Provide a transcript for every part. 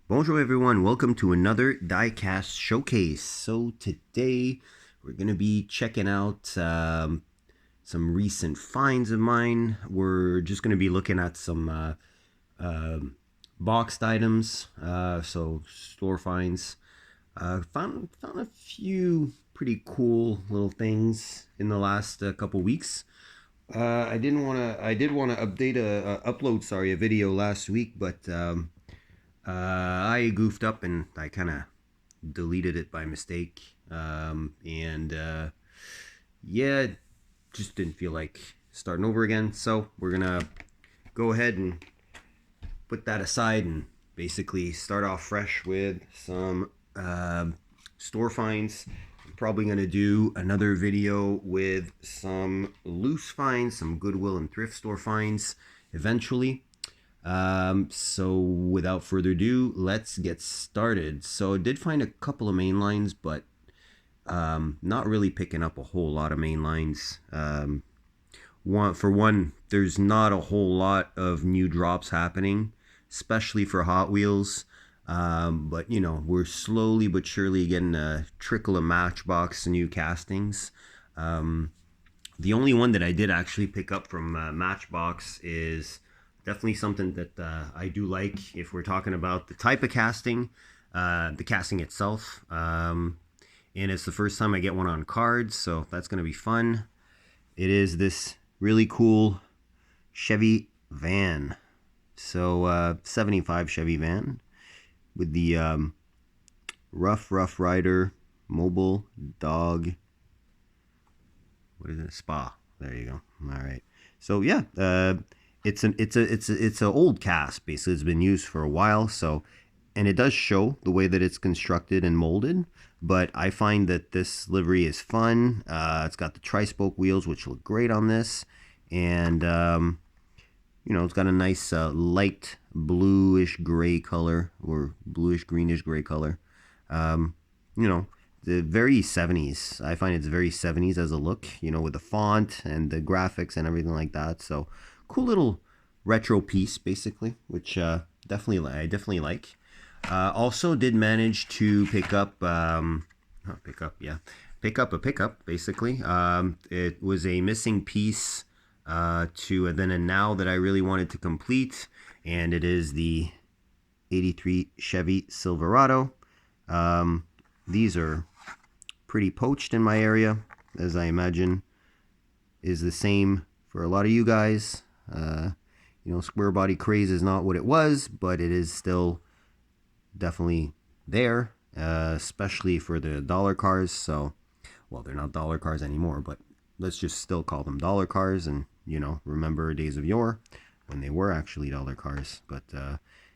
Bonjour everyone, welcome to another diecast showcase. So today we're going to be checking out some recent finds of mine. We're just going to be looking at some boxed items, so store finds. Found a few pretty cool little things in the last couple weeks. I did want to upload a video last week, but I goofed up and I kind of deleted it by mistake. And yeah, just didn't feel like starting over again. So we're gonna go ahead and put that aside and basically start off fresh with some store finds. I'm probably gonna do another video with some loose finds, some Goodwill and thrift store finds eventually. So without further ado, let's get started. So I did find a couple of main lines, but not really picking up a whole lot of main lines. For one, there's not a whole lot of new drops happening, especially for Hot Wheels. But you know, we're slowly but surely getting a trickle of Matchbox new castings. The only one that I did actually pick up from Matchbox is definitely something that I do like if we're talking about the type of casting, the casting itself. And it's the first time I get one on cards, so that's going to be fun. It is this really cool Chevy van. So 75 Chevy van with the Rough Rider mobile dog. What is it? Spa. There you go. All right. So yeah, it's an old cast. Basically, it's been used for a while. So, and it does show the way that it's constructed and molded. But I find that this livery is fun. It's got the tri-spoke wheels, which look great on this, and you know, it's got a nice light bluish gray color or bluish greenish gray color. You know, the very 70s. I find it's very 70s as a look, you know, with the font and the graphics and everything like that. So cool little retro piece basically, which I definitely like. Also did manage to pick up a pickup basically. It was a missing piece to a then and now that I really wanted to complete, and it is the 83 Chevy Silverado. These are pretty poached in my area, as I imagine is the same for a lot of you guys. You know, square body craze is not what it was, but it is still definitely there, especially for the dollar cars. So, well, they're not dollar cars anymore, but let's just still call them dollar cars, and you know, remember days of yore when they were actually dollar cars. But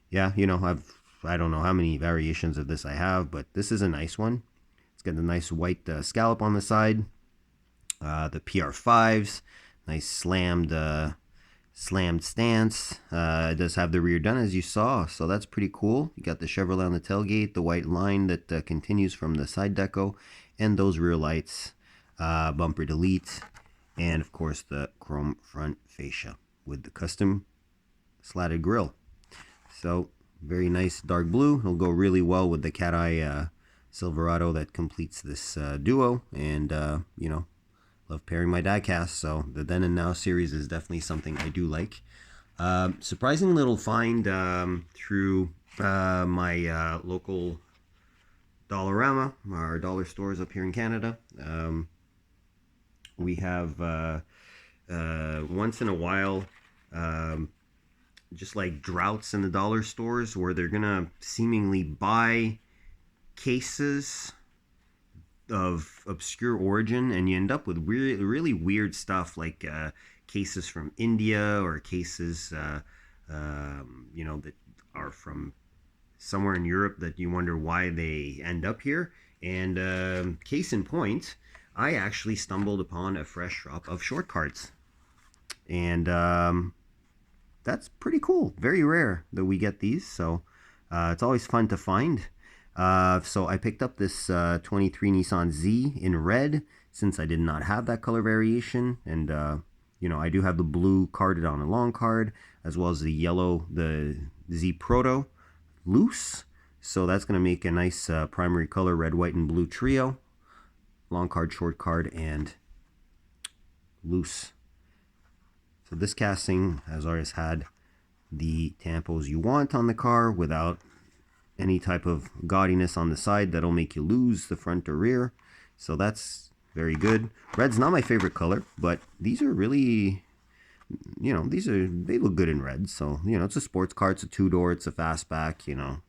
yeah, you know, I don't know how many variations of this I have, but this is a nice one. It's got a nice white scallop on the side. The PR5s, nice slammed stance. It does have the rear done, as you saw, so that's pretty cool. You got the Chevrolet on the tailgate, the white line that continues from the side deco, and those rear lights, bumper delete, and of course the chrome front fascia with the custom slatted grille. So very nice dark blue. It'll go really well with the cat eye Silverado that completes this duo, and you know, love pairing my diecast, so the Then and Now series is definitely something I do like. Surprising little find through my local Dollarama, our dollar stores up here in Canada. We have once in a while just like droughts in the dollar stores where they're gonna seemingly buy cases of obscure origin, and you end up with really weird stuff like cases from India or cases you know, that are from somewhere in Europe that you wonder why they end up here. And case in point, I actually stumbled upon a fresh drop of short cards, and that's pretty cool. Very rare that we get these, so it's always fun to find. So I picked up this 23 Nissan Z in red, since I did not have that color variation. And, you know, I do have the blue carded on a long card, as well as the yellow, the Z Proto loose. So that's going to make a nice primary color red, white, and blue trio. Long card, short card, and loose. So this casting has always had the tampos you want on the car without any type of gaudiness on the side that'll make you lose the front or rear. So that's very good. Red's not my favorite color, but these are really, you know, they look good in red. So, you know, it's a sports car, it's a two-door, it's a fastback, you know.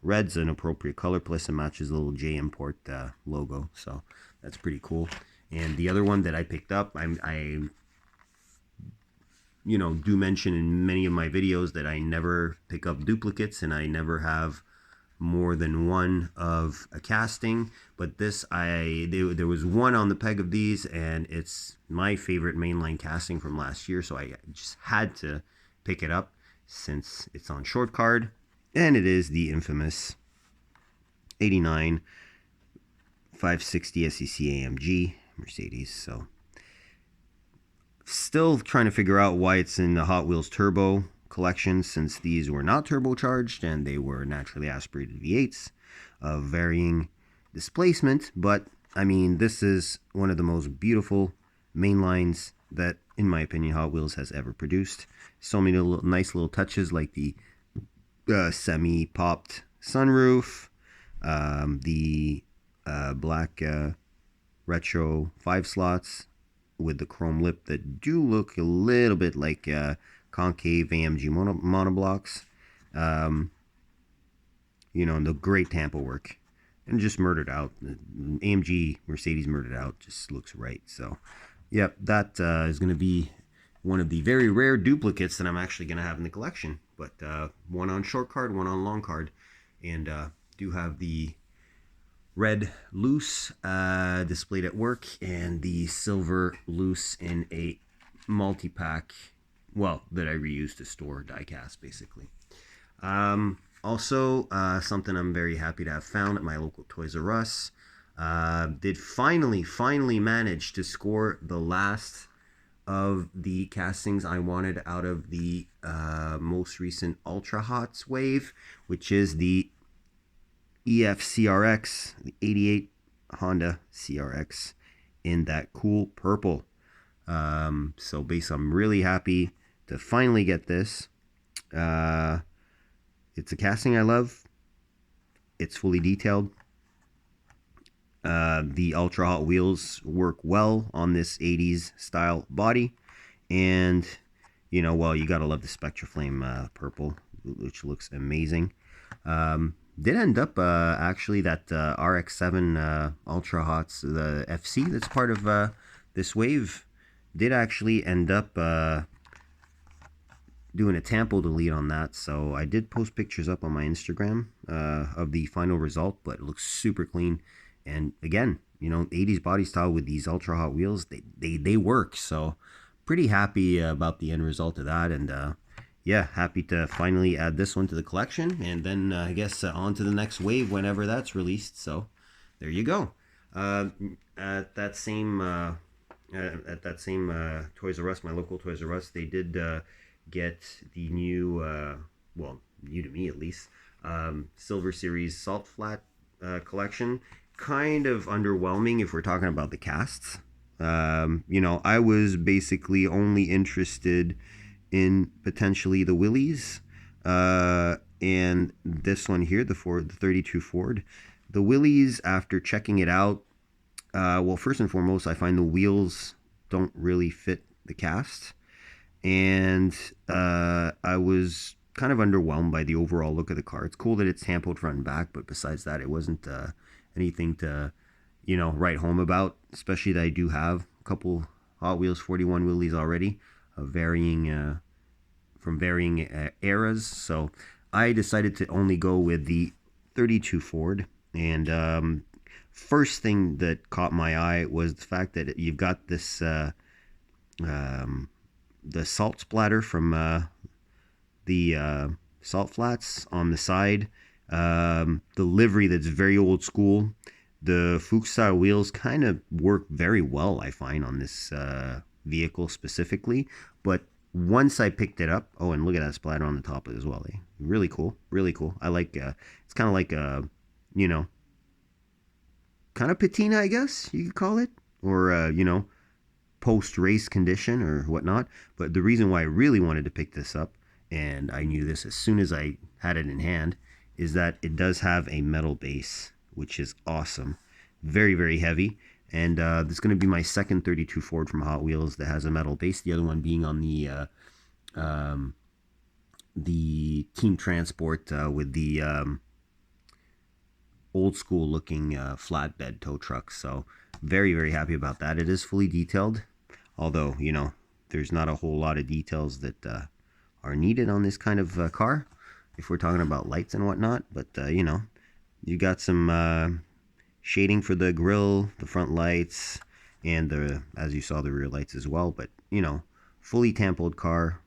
Red's an appropriate color, plus it matches the little J Import logo. So that's pretty cool. And the other one that I picked up, I you know, do mention in many of my videos that I never pick up duplicates and I never have more than one of a casting, but this there was one on the peg of these, and it's my favorite mainline casting from last year, so I just had to pick it up since it's on short card, and it is the infamous 89 560 SEC AMG Mercedes. So still trying to figure out why it's in the Hot Wheels Turbo collection, since these were not turbocharged and they were naturally aspirated V8s of varying displacement. But I mean, this is one of the most beautiful mainlines that, in my opinion, Hot Wheels has ever produced. So many nice little touches, like the semi-popped sunroof, the black retro 5 slots with the chrome lip that do look a little bit like concave AMG monoblocks. You know, and the great tampo work. And just murdered out. AMG Mercedes murdered out just looks right. So, yep, that is going to be one of the very rare duplicates that I'm actually going to have in the collection. But one on short card, one on long card. And do have the red loose displayed at work, and the silver loose in a multi-pack, well, that I reused to store die-cast, basically. Also, something I'm very happy to have found at my local Toys R Us. Did finally manage to score the last of the castings I wanted out of the most recent Ultra Hots wave, which is the EF CRX, the 88 Honda CRX in that cool purple. So basically, I'm really happy to finally get this. It's a casting I love. It's fully detailed. The Ultra Hot wheels work well on this 80s style body. And, you know, well, you gotta love the Spectraflame purple, which looks amazing. Did end up actually that RX-7 Ultra Hots, the FC that's part of this wave, did actually end up doing a tampo delete on that. So I did post pictures up on my Instagram of the final result, but it looks super clean. And again, you know, 80s body style with these Ultra Hot wheels, they work. So pretty happy about the end result of that. And yeah, happy to finally add this one to the collection, and then I guess on to the next wave whenever that's released. So there you go. At that same Toys R Us, my local Toys R Us, they did get the new, well, new to me at least, Silver Series Salt Flat collection. Kind of underwhelming if we're talking about the casts. You know, I was basically only interested in potentially the Willys, and this one here, the 32 Ford. The Willys, after checking it out, well, first and foremost, I find the wheels don't really fit the cast, and I was kind of underwhelmed by the overall look of the car. It's cool that it's tampoed front and back, but besides that, it wasn't anything to, you know, write home about, especially that I do have a couple Hot Wheels 41 Willys already, varying from varying eras. So I decided to only go with the 32 Ford. And first thing that caught my eye was the fact that you've got this the salt splatter from the salt flats on the side. The livery that's very old school. The Fuchs style wheels kind of work very well, I find, on this vehicle specifically. But once I picked it up, oh, and look at that splatter on the top as well. Eh? Really cool, really cool. I like. It's kind of like a, you know, kind of patina, I guess you could call it, or post race condition or whatnot. But the reason why I really wanted to pick this up, and I knew this as soon as I had it in hand, is that it does have a metal base, which is awesome. Very, very heavy. And this is going to be my second 32 Ford from Hot Wheels that has a metal base. The other one being on the Team Transport with the old school looking flatbed tow truck. So very, very happy about that. It is fully detailed, although, there's not a whole lot of details that are needed on this kind of car if we're talking about lights and whatnot. But, you got some shading for the grill, the front lights, and as you saw, the rear lights as well. But, fully tampoed car,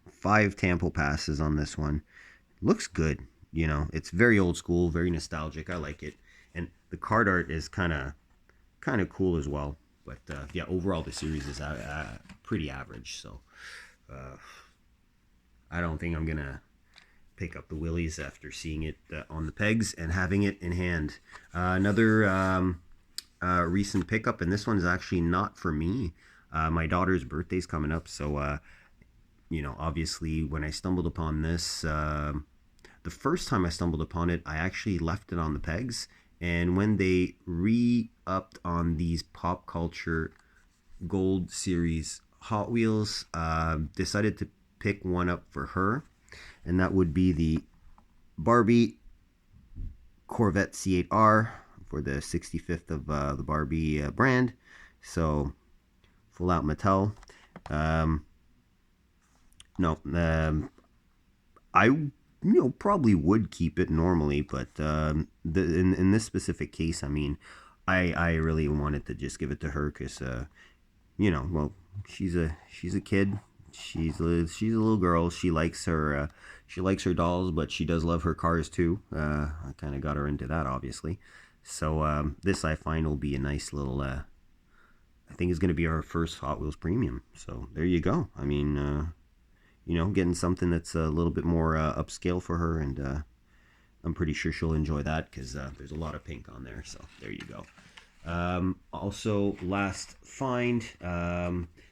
5 tampo passes on this one. Looks good. It's very old school, very nostalgic. I like it. And the card art is kind of cool as well. But yeah, overall the series is pretty average. So I don't think I'm gonna pick up the Willies after seeing it on the pegs and having it in hand. Another recent pickup, and this one's actually not for me. My daughter's birthday's coming up, so obviously when I stumbled upon this, the first time I stumbled upon it, I actually left it on the pegs. And when they re-upped on these pop culture gold series Hot Wheels, decided to pick one up for her. And that would be the Barbie Corvette C8R for the 65th of the Barbie brand. So, full out Mattel. No, I probably would keep it normally, but in this specific case, I mean, I really wanted to just give it to her because well, she's a kid, she's a little girl, she likes her dolls, but she does love her cars too. I kind of got her into that, obviously. So this I find will be a nice little. I think it's going to be our first Hot Wheels Premium. So there you go. I mean. Getting something that's a little bit more upscale for her, and I'm pretty sure she'll enjoy that because there's a lot of pink on there. So there you go. Also, last find,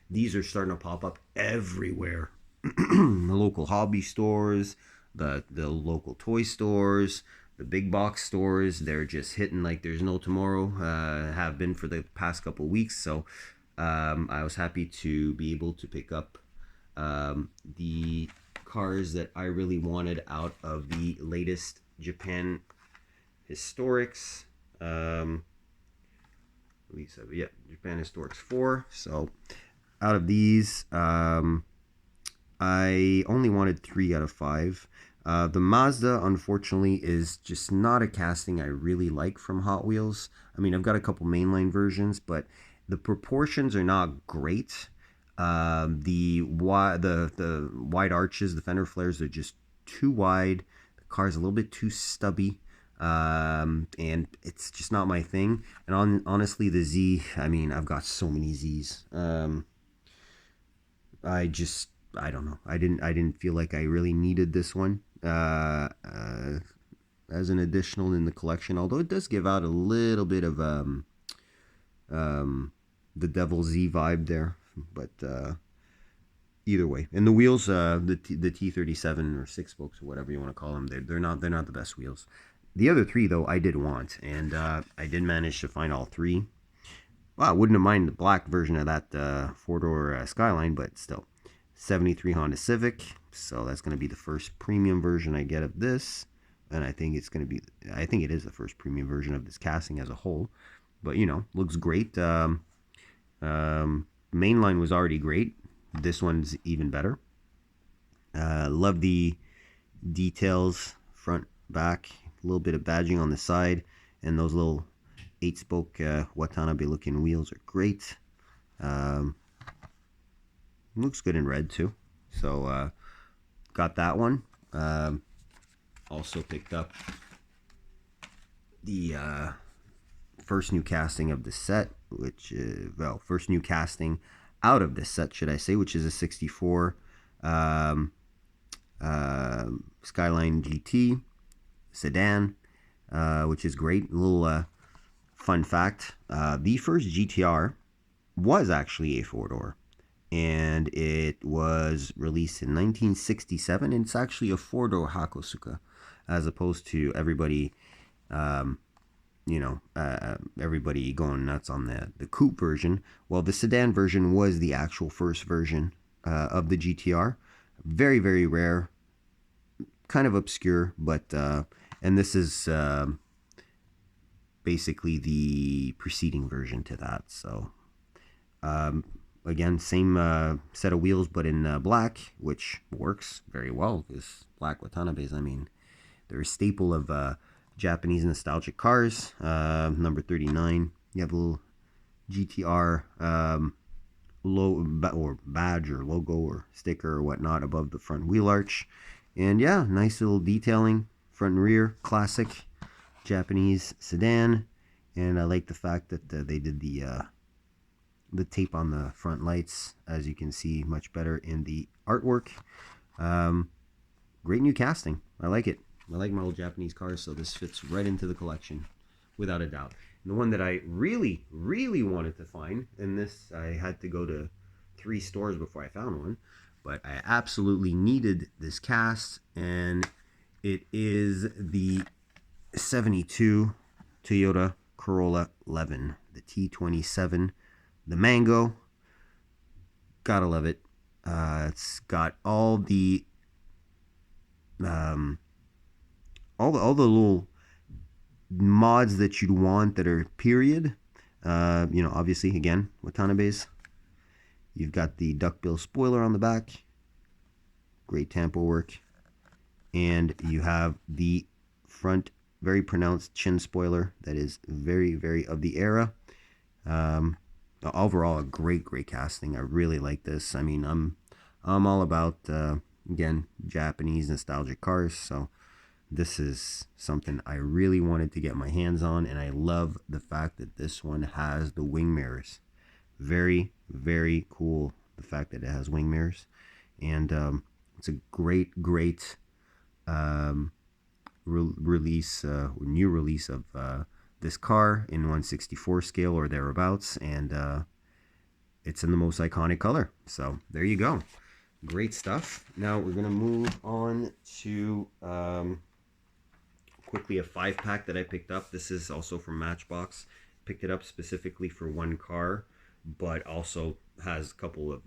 these are starting to pop up everywhere. The local hobby stores, the local toy stores, the big box stores. They're just hitting like there's no tomorrow. Have been for the past couple weeks. So I was happy to be able to pick up the cars that I really wanted out of the latest Japan Historics. Japan Historics 4. So out of these, I only wanted 3 out of 5. The Mazda, unfortunately, is just not a casting I really like from Hot Wheels. I mean, I've got a couple mainline versions, but the proportions are not great. The wide arches, the fender flares are just too wide. The car's a little bit too stubby, and it's just not my thing. And honestly, the Z, I mean, I've got so many Z's. I don't know. I didn't feel like I really needed this one as an additional in the collection. Although it does give out a little bit of the Devil Z vibe there. But either way, and the wheels, the T37 or 6 spokes or whatever you want to call them, they're not the best wheels. The other 3 though I did want, and I did manage to find all 3. Well, I wouldn't have minded the black version of that 4-door Skyline, but still, 73 Honda Civic. So that's going to be the first premium version I get of this, and I think it is the first premium version of this casting as a whole. But looks great. Mainline was already great. This one's even better. Love the details, front, back, a little bit of badging on the side, and those little 8-spoke Watanabe looking wheels are great. Looks good in red too. So got that one. Also picked up the first new casting of the set, which first new casting out of this set, should I say, which is a 64 um, Skyline GT sedan, which is great. A little fun fact: the first GTR was actually a four-door, and it was released in 1967. And it's actually a four-door Hakosuka, as opposed to everybody, um, everybody going nuts on the coupe version. Well, the sedan version was the actual first version of the GTR. Very, very rare, kind of obscure, but and this is basically the preceding version to that. So um, again, same set of wheels, but in black, which works very well because black Watanabes, I mean, they're a staple of Japanese nostalgic cars. Number 39, you have a little GTR or badge or logo or sticker or whatnot above the front wheel arch. And yeah, nice little detailing, front and rear, classic Japanese sedan. And I like the fact that they did the tape on the front lights, as you can see much better in the artwork. Great new casting. I like it. I like my old Japanese cars, so this fits right into the collection without a doubt. And the one that I really, really wanted to find, and this I had to go to 3 stores before I found one, but I absolutely needed this cast, and it is the 72 Toyota Corolla 11, the T27, the Mango. Gotta love it. It's got all the little mods that you'd want that are period. Obviously, again, Watanabes. You've got the duckbill spoiler on the back. Great tampo work. And you have the front very pronounced chin spoiler that is very, very of the era. Overall, a great casting. I really like this. I mean, I'm all about again, Japanese nostalgic cars, so this is something I really wanted to get my hands on, and I love the fact that this one has the wing mirrors. Very, very cool, the fact that it has wing mirrors. And it's a great new release of this car in 1/64 scale or thereabouts, and it's in the most iconic color. So there you go. Great stuff. Now we're gonna move on to quickly a 5-pack that I picked up. This is also from Matchbox. Picked it up specifically for one car, but also has a couple of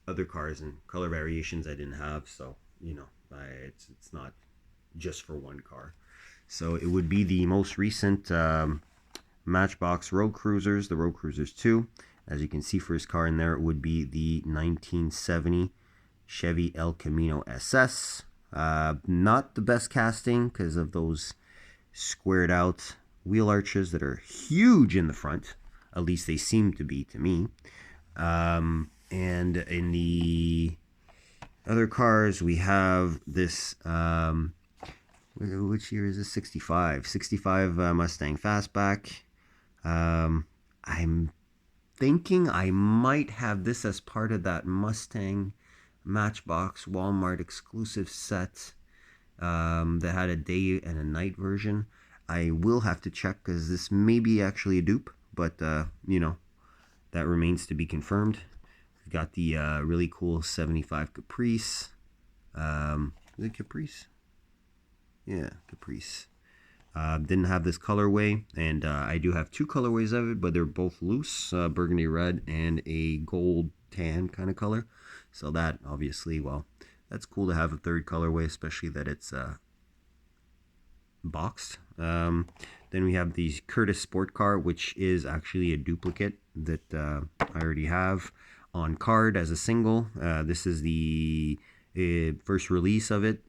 other cars and color variations I didn't have. So it's not just for one car. So it would be the most recent Matchbox Road Cruisers, the Road Cruisers 2. As you can see, for his car in there, it would be the 1970 Chevy El Camino SS. Not the best casting because of those squared out wheel arches that are huge in the front. At least they seem to be to me. And in the other cars, we have this, which year is this? 65 Mustang Fastback. I'm thinking I might have this as part of that Mustang Matchbox Walmart exclusive set that had a day and a night version. I will have to check because this may be actually a dupe, but that remains to be confirmed. We've got the really cool 75 Caprice. Is it Caprice? Yeah, Caprice. Didn't have this colorway, and I do have 2 colorways of it, but they're both loose, burgundy red and a gold tan kind of color. So that obviously, well, that's cool to have a 3rd colorway, especially that it's boxed. Then we have the Curtis Sport Car, which is actually a duplicate that I already have on card as a single. This is the first release of it.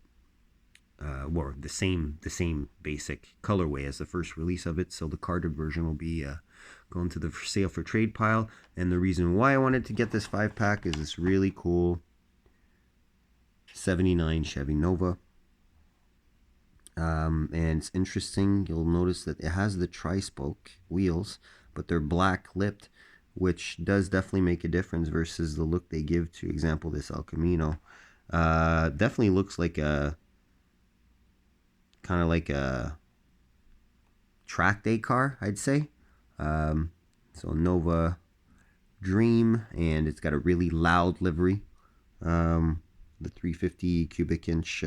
Or the same basic colorway as the first release of it. So the carded version will be going to the sale for trade pile. And the reason why I wanted to get this 5-pack is this really cool 79 Chevy Nova. And it's interesting. You'll notice that it has the tri-spoke wheels, but they're black lipped which does definitely make a difference versus the look they give to example this El Camino. Definitely looks like a kind of like a track day car, I'd say. So Nova Dream, and it's got a really loud livery. The 350 cubic inch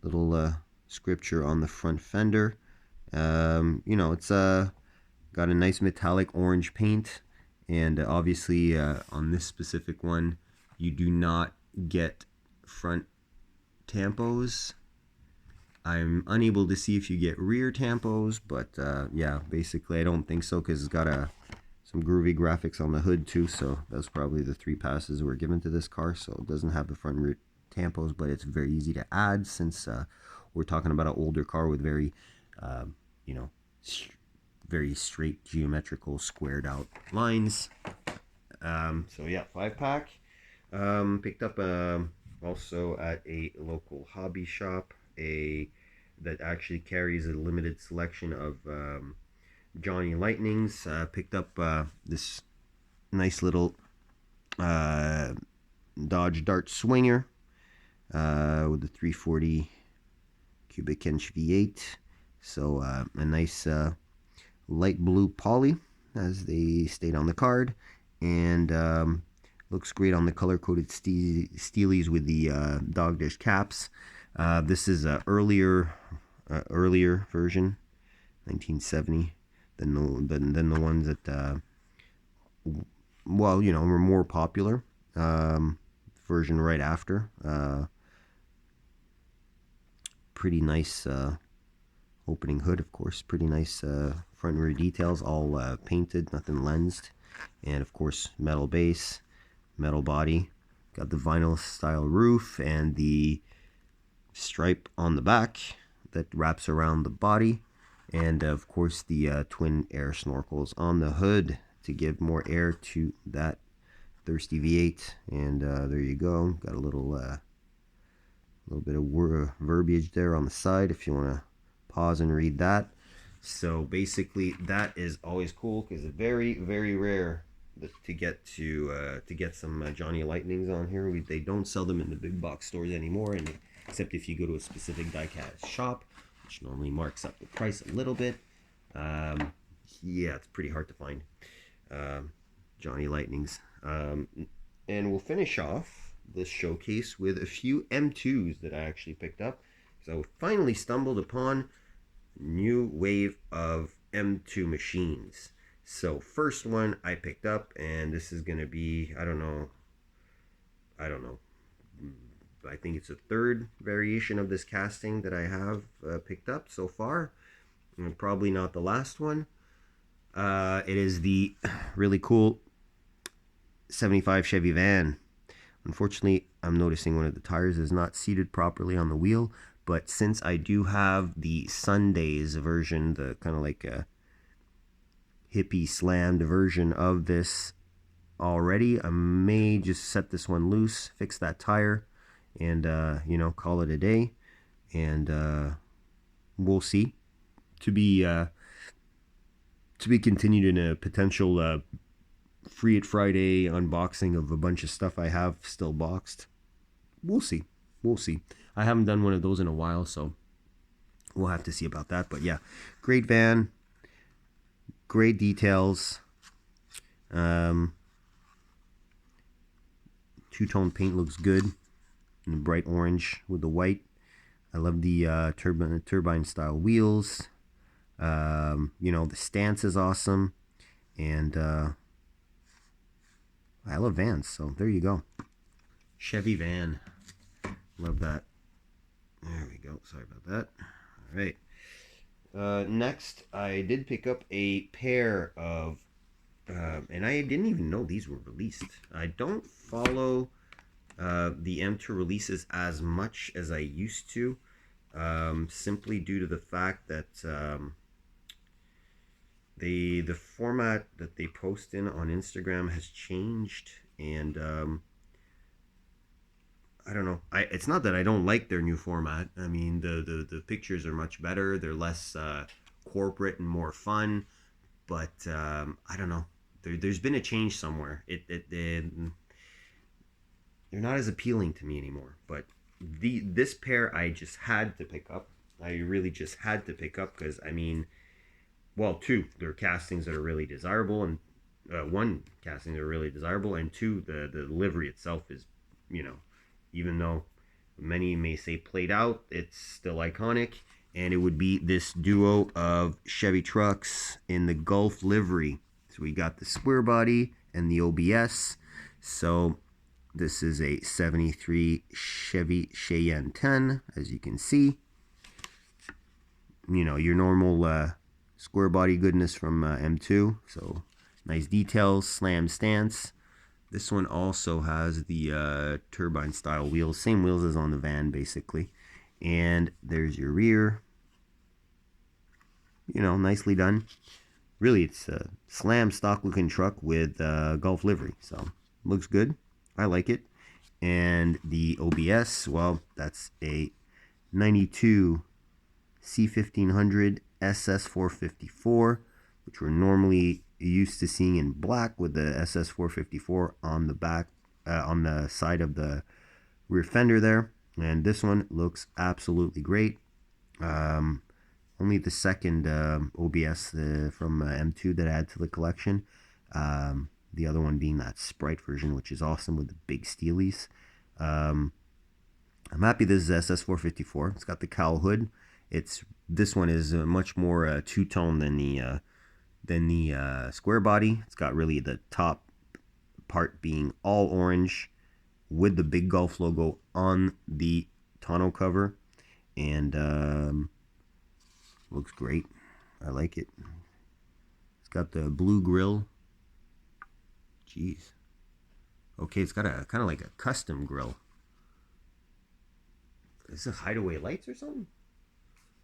little scripture on the front fender. It's got a nice metallic orange paint, and obviously on this specific one, you do not get front tampos. I'm unable to see if you get rear tampos, but yeah, basically I don't think so, because it's got some groovy graphics on the hood too, so that's probably the 3 passes were given to this car, so it doesn't have the front and rear tampos, but it's very easy to add since we're talking about an older car with very, you know, very straight geometrical squared out lines. So yeah, 5-pack. Picked up also at a local hobby shop that actually carries a limited selection of Johnny Lightnings. Picked up this nice little Dodge Dart Swinger with the 340 cubic inch V8. So a nice light blue poly, as they state on the card, and looks great on the color-coded steelies with the dog dish caps. This is an earlier version, 1970, than the ones that were more popular. Version right after. Pretty nice opening hood, of course. Pretty nice front and rear details, all painted, nothing lensed, and of course metal base, metal body. Got the vinyl style roof and the stripe on the back that wraps around the body, and of course the twin air snorkels on the hood to give more air to that thirsty V8. And there you go. Got a little bit of verbiage there on the side if you want to pause and read that. So basically that is always cool, because it's very, very rare to get some Johnny Lightnings on here. They don't sell them in the big box stores anymore, and except if you go to a specific diecast shop, which normally marks up the price a little bit. Yeah, it's pretty hard to find Johnny Lightnings. And we'll finish off this showcase with a few M2s that I actually picked up. So I finally stumbled upon new wave of M2 machines. So first one I picked up, and this is going to be, I don't know, I think it's the third variation of this casting that I have picked up so far, and probably not the last one. It is the really cool 75 Chevy van. Unfortunately, I'm noticing one of the tires is not seated properly on the wheel, but since I do have the Sundays version, the kind of like a hippie slammed version of this already, I may just set this one loose, fix that tire, and call it a day. And we'll see. To be continued in a potential Free It Friday unboxing of a bunch of stuff I have still boxed. We'll see. I haven't done one of those in a while, so we'll have to see about that. But yeah, great van, great details. Two-tone paint looks good in the bright orange with the white. I love the turbine style wheels. The stance is awesome, and I love vans, so there you go. Chevy van. Love that. There we go. Sorry about that. All right. Next, I did pick up a pair of, and I didn't even know these were released. I don't follow the M2 releases as much as I used to, simply due to the fact that the format that they post in on Instagram has changed, and I don't know. It's not that I don't like their new format. I mean, the pictures are much better. They're less corporate and more fun. But I don't know. there's been a change somewhere. They're not as appealing to me anymore. But this pair I just had to pick up. I really just had to pick up because I mean, well, two, they're castings that are really desirable, and one casting that are really desirable, and two, the livery itself is, you know, even though many may say played out, it's still iconic. And it would be this duo of Chevy trucks in the Gulf livery. So we got the square body and the OBS. So this is a 73 Chevy Cheyenne 10, as you can see. You know, your normal square body goodness from M2. So nice details, slam stance. This one also has the turbine style wheels, same wheels as on the van basically. And there's your rear. You know, nicely done. Really, it's a slam stock looking truck with Gulf livery. So looks good. I like it. And the OBS, well, that's a 92 C1500 SS454, which we're normally used to seeing in black with the SS454 on the back, on the side of the rear fender there. And this one looks absolutely great. Only the second OBS from M2 that I add to the collection. The other one being that Sprite version, which is awesome with the big steelies. I'm happy this is SS454. It's got the cowl hood. This one is much more two-tone than the square body. It's got really the top part being all orange with the big Gulf logo on the tonneau cover, and looks great. I like it. It's got the blue grill. Jeez. Okay, it's got a kind of like a custom grill. Is this hideaway lights or something?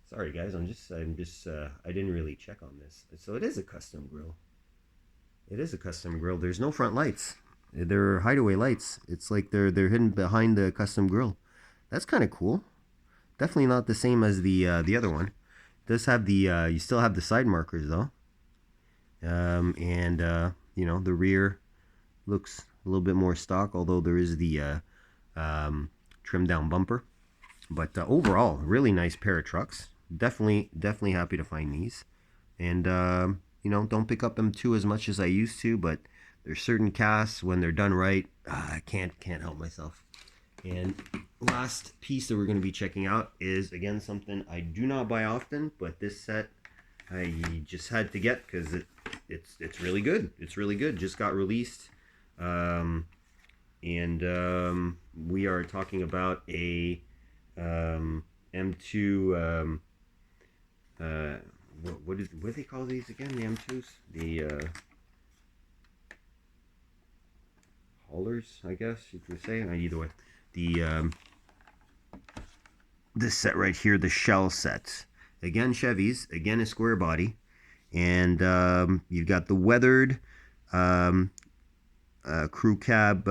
Sorry guys, I didn't really check on this. So it is a custom grill. It is a custom grill. There's no front lights. They're hideaway lights. It's like they're hidden behind the custom grill. That's kind of cool. Definitely not the same as the other one. It does have the you still have the side markers though. You know, the rear looks a little bit more stock, although there is the trimmed down bumper. But overall, really nice pair of trucks. Definitely happy to find these. And you know, don't pick up M2 as much as I used to, but there's certain casts when they're done right, I can't help myself. And last piece that we're going to be checking out is again something I do not buy often, but this set I just had to get because it's really good. It's really good. Just got released, and we are talking about a M2. What do they call these again? The M2s, the haulers, I guess you could say. Either way, the this set right here, the shell set. Again, Chevys. Again, a square body, and you've got the weathered crew cab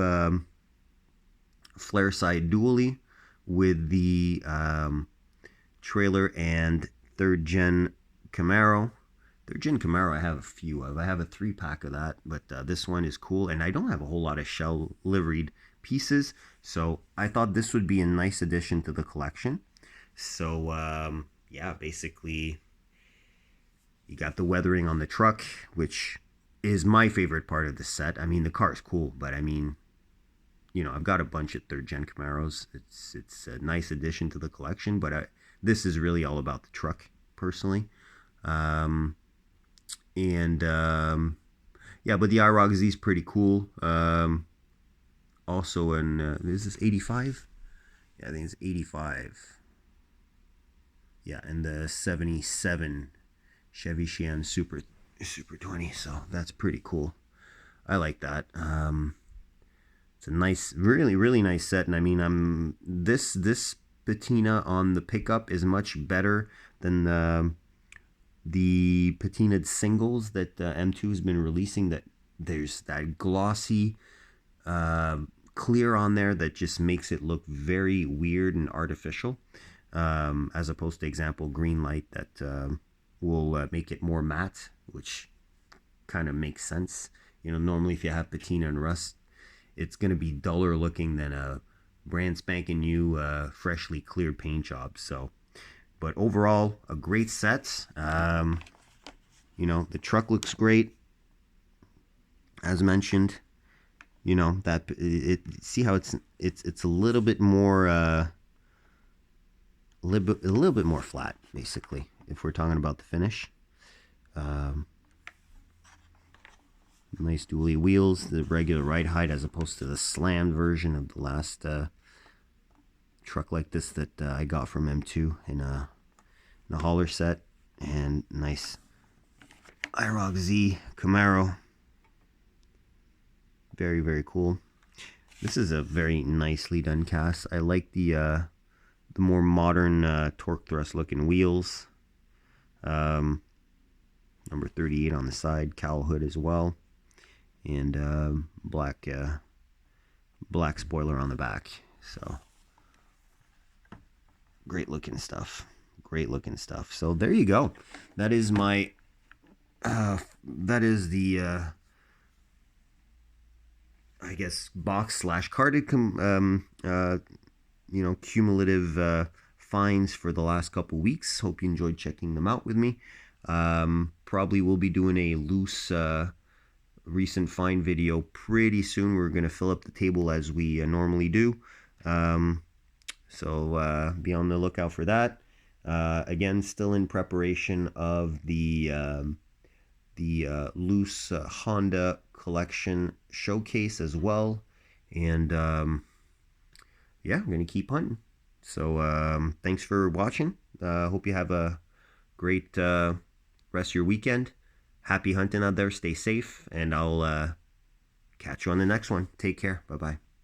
flare side dually with the trailer and third gen Camaro. Third gen Camaro I have a few of. I have a 3-pack of that, but this one is cool, and I don't have a whole lot of shell liveried pieces, so I thought this would be a nice addition to the collection. So yeah, basically you got the weathering on the truck, which is my favorite part of the set. I mean, the car is cool, but I mean, you know, I've got a bunch of third gen Camaros. It's a nice addition to the collection, but this is really all about the truck personally. Yeah, but the IROC Z is pretty cool. Also is this 85? Yeah, I think it's 85. Yeah, and the 77 Chevy Cheyenne Super 20. So that's pretty cool. I like that. It's a nice, really nice set, and I mean, this patina on the pickup is much better than the patinaed singles that M2 has been releasing. That there's that glossy clear on there that just makes it look very weird and artificial, as opposed to example green light that will make it more matte, which kind of makes sense Normally if you have patina and rust, it's going to be duller looking than a brand spanking new, freshly cleared paint job. So, but overall, a great set. The truck looks great, as mentioned. That it see how it's a little bit more a little bit more flat, basically, if we're talking about the finish. Nice dually wheels, the regular ride height as opposed to the slammed version of the last truck like this that I got from M2 in a hauler set. And nice IROC Z Camaro. Very, very cool. This is a very nicely done cast. I like the more modern torque thrust looking wheels. Number 38 on the side, cowl hood as well, and black spoiler on the back. So great looking stuff. So there you go. That is my that is the I guess box / carded cumulative finds for the last couple weeks. Hope you enjoyed checking them out with me. Probably will be doing a loose recent find video pretty soon. We're going to fill up the table as we normally do. So be on the lookout for that. Again, still in preparation of the loose Honda collection showcase as well. And yeah, I'm going to keep hunting. So thanks for watching. Hope you have a great rest of your weekend. Happy hunting out there. Stay safe. And I'll catch you on the next one. Take care. Bye-bye.